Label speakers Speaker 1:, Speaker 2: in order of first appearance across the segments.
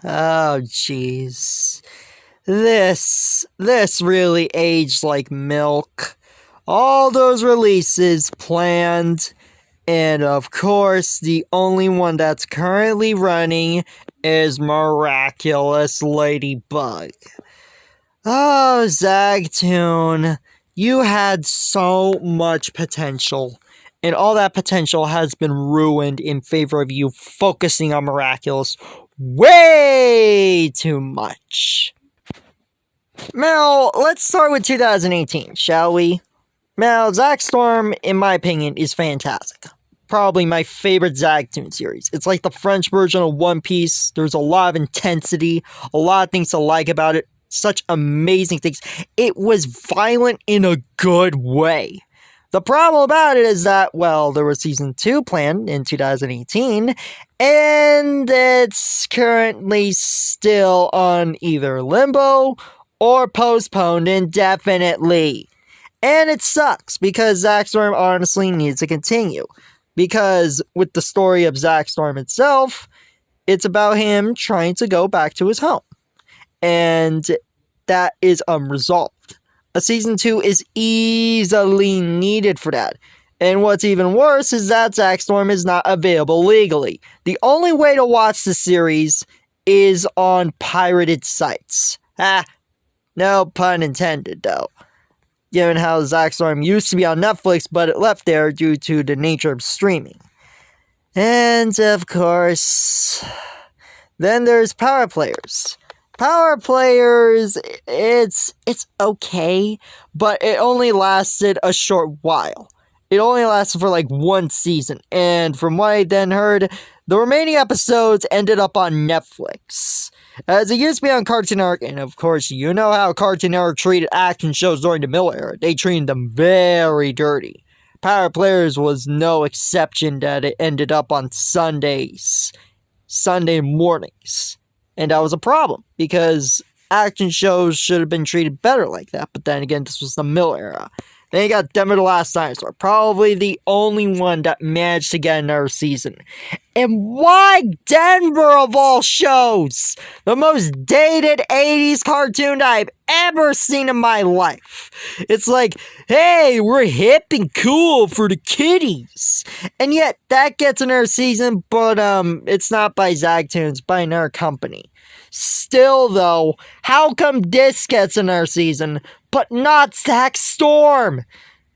Speaker 1: Oh, jeez. This really aged like milk. All those releases planned, and of course, the only one that's currently running is Miraculous Ladybug. Oh, Zag Tune, you had so much potential, and all that potential has been ruined in favor of you focusing on Miraculous way too much. Now, let's start with 2018, shall we? Now, Zak Storm, in my opinion, is fantastic. Probably my favorite ZagToon series. It's like the French version of One Piece. There's a lot of intensity, a lot of things to like about it, such amazing things. It was violent in a good way. The problem about it is that, well, there was season 2 planned in 2018, and it's currently still on either limbo or postponed indefinitely. And it sucks, because Zak Storm honestly needs to continue. Because with the story of Zak Storm itself, it's about him trying to go back to his home. And that is unresolved. A season 2 is easily needed for that. And what's even worse is that Zak Storm is not available legally. The only way to watch the series is on pirated sites. No pun intended, though. Given how Zak Storm used to be on Netflix, but it left there due to the nature of streaming. And, of course, then there's Power Players. Power Players, it's okay, but it only lasted a short while. It only lasted for like one season, and from what I then heard, the remaining episodes ended up on Netflix. As it used to be on Cartoon Network, and of course, you know how Cartoon Network treated action shows during the Miller era. They treated them very dirty. Power Players was no exception that it ended up on Sunday mornings. And that was a problem, because action shows should have been treated better like that. But then again, this was the Miller era. Then you got Denver the Last Dinosaur, probably the only one that managed to get another season. And why Denver of all shows? The most dated 80s cartoon that I've ever seen in my life. It's like, hey, we're hip and cool for the kiddies. And yet, that gets another season, but it's not by ZagToon, it's by another company. Still, though, how come this gets another season, but not Zak Storm?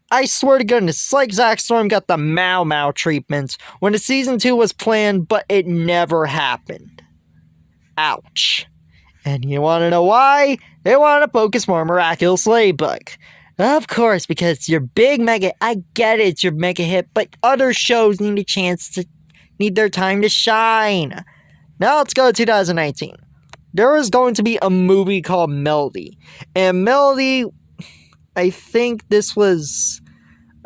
Speaker 1: I swear to goodness, it's like Zak Storm got the Mau Mau treatment when the season 2 was planned, but it never happened. Ouch. And you want to know why? They want to focus more on Miraculous Ladybug. Of course, because it's your big mega... I get it, it's your mega hit, but other shows need their time to shine. Now let's go to 2019. There was going to be a movie called Melody. And Melody, I think this was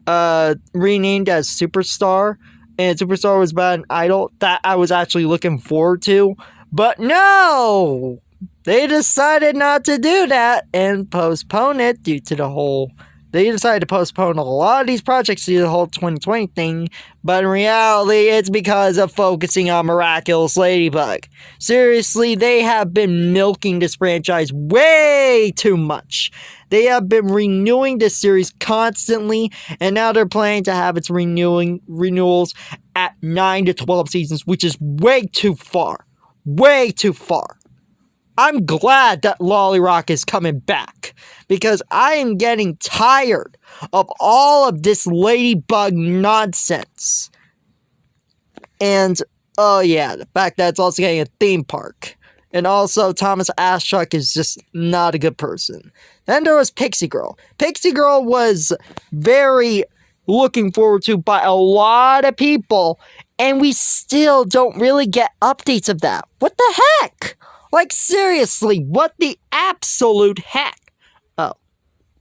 Speaker 1: renamed as Superstar. And Superstar was about an idol that I was actually looking forward to. But no! They decided not to do that and postpone it due to the whole... They decided to postpone a lot of these projects due to the whole 2020 thing, but in reality, it's because of focusing on Miraculous Ladybug. Seriously, they have been milking this franchise way too much. They have been renewing this series constantly, and now they're planning to have its renewals at 9 to 12 seasons, which is way too far. Way too far. I'm glad that Lolly Rock is coming back, because I am getting tired of all of this Ladybug nonsense. And, oh yeah, the fact that it's also getting a theme park. And also, Thomas Ashchuck is just not a good person. Then there was Pixie Girl. Pixie Girl was very looking forward to by a lot of people, and we still don't really get updates of that. What the heck? Like, seriously, what the absolute heck? Oh,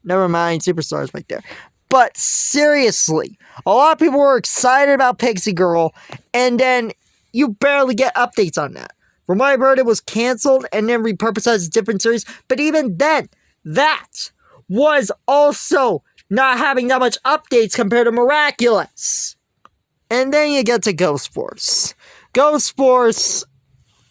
Speaker 1: never mind, Superstar's right there. But seriously, a lot of people were excited about Pixie Girl, and then you barely get updates on that. From what I've heard, it was canceled and then repurposed as a different series, but even then, that was also not having that much updates compared to Miraculous. And then you get to Ghostforce. Ghostforce...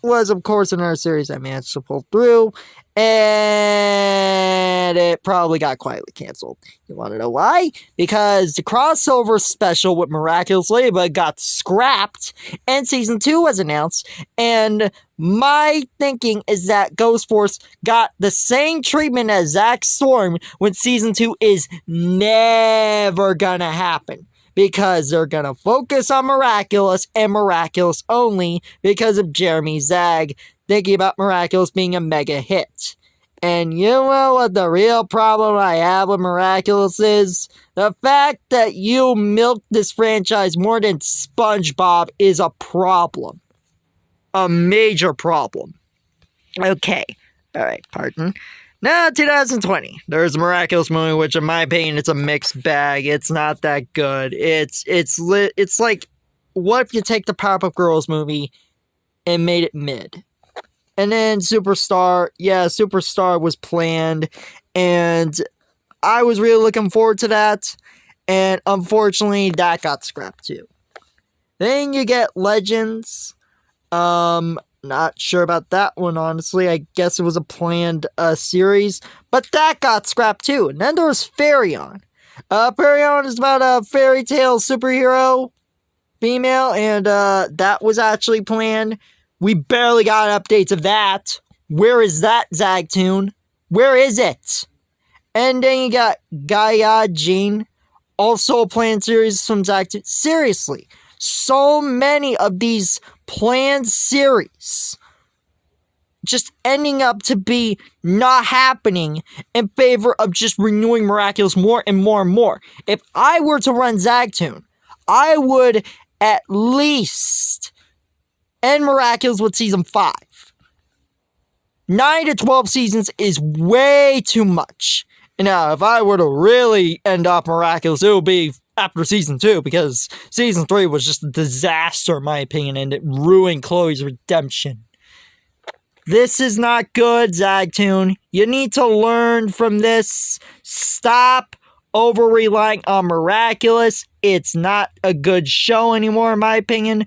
Speaker 1: was, of course, another series I managed to pull through, and it probably got quietly canceled. You want to know why? Because the crossover special with Miraculous Ladybug got scrapped, and Season 2 was announced, and my thinking is that Ghostforce got the same treatment as Zak Storm when Season 2 is never gonna happen. Because they're gonna focus on Miraculous and Miraculous only because of Jeremy Zag thinking about Miraculous being a mega hit. And you know what the real problem I have with Miraculous is? The fact that you milked this franchise more than SpongeBob is a problem. A major problem. Okay. Alright, pardon. Now, 2020. There's a Miraculous movie, which in my opinion, it's a mixed bag. It's not that good. It's like, what if you take the Powerpuff Girls movie and made it mid? And then Superstar, yeah, Superstar was planned, and I was really looking forward to that, and unfortunately, that got scrapped too. Then you get Legends. Not sure about that one, honestly. I guess it was a planned series, but that got scrapped too. And then there was Fairy-On. Fairy-On is about a fairy tale superhero female, and that was actually planned. We barely got updates of that. Where is that, ZagToon? Where is it? And then you got Gayajin, also a planned series from ZagToon. Seriously, so many of these planned series just ending up to be not happening in favor of just renewing Miraculous more and more and more. If I were to run ZagToon, I would at least end Miraculous with Season 5. 9 to 12 seasons is way too much. Now, if I were to really end off Miraculous, it would be after Season 2, because Season 3 was just a disaster, in my opinion, and it ruined Chloe's redemption. This is not good, ZagToon. You need to learn from this. Stop over-relying on Miraculous. It's not a good show anymore, in my opinion.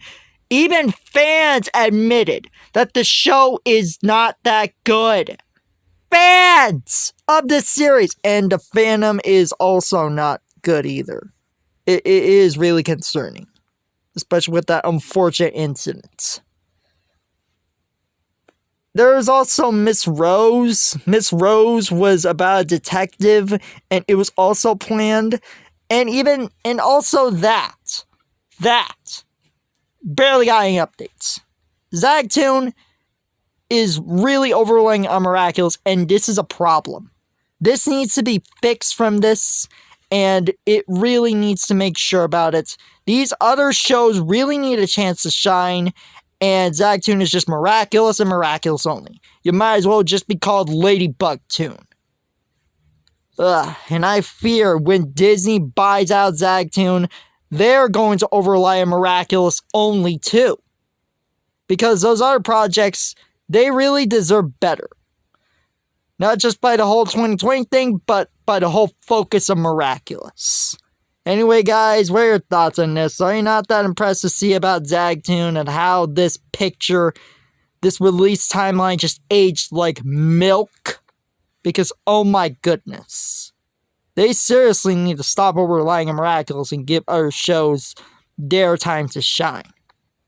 Speaker 1: Even fans admitted that the show is not that good. Fans of the series. And the fandom is also not good either. It is really concerning, especially with that unfortunate incident. There is also Miss Rose. Miss Rose was about a detective, and it was also planned. And also that barely got any updates. ZagToon is really overlaying on Miraculous, and this is a problem. This needs to be fixed from this. And it really needs to make sure about it. These other shows really need a chance to shine. And ZagToon is just Miraculous and Miraculous only. You might as well just be called Ladybug Toon. And I fear when Disney buys out ZagToon, they're going to over-rely on Miraculous only too. Because those other projects, they really deserve better. Not just by the whole 2020 thing, but by the whole focus of Miraculous. Anyway, guys, what are your thoughts on this? Are you not that impressed to see about ZagToon and how this picture, this release timeline just aged like milk? Because, oh my goodness. They seriously need to stop over-relying on Miraculous and give other shows their time to shine.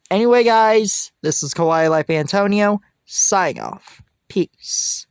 Speaker 1: Anyway, guys, this is Kawaii Life Antonio, signing off. Peace.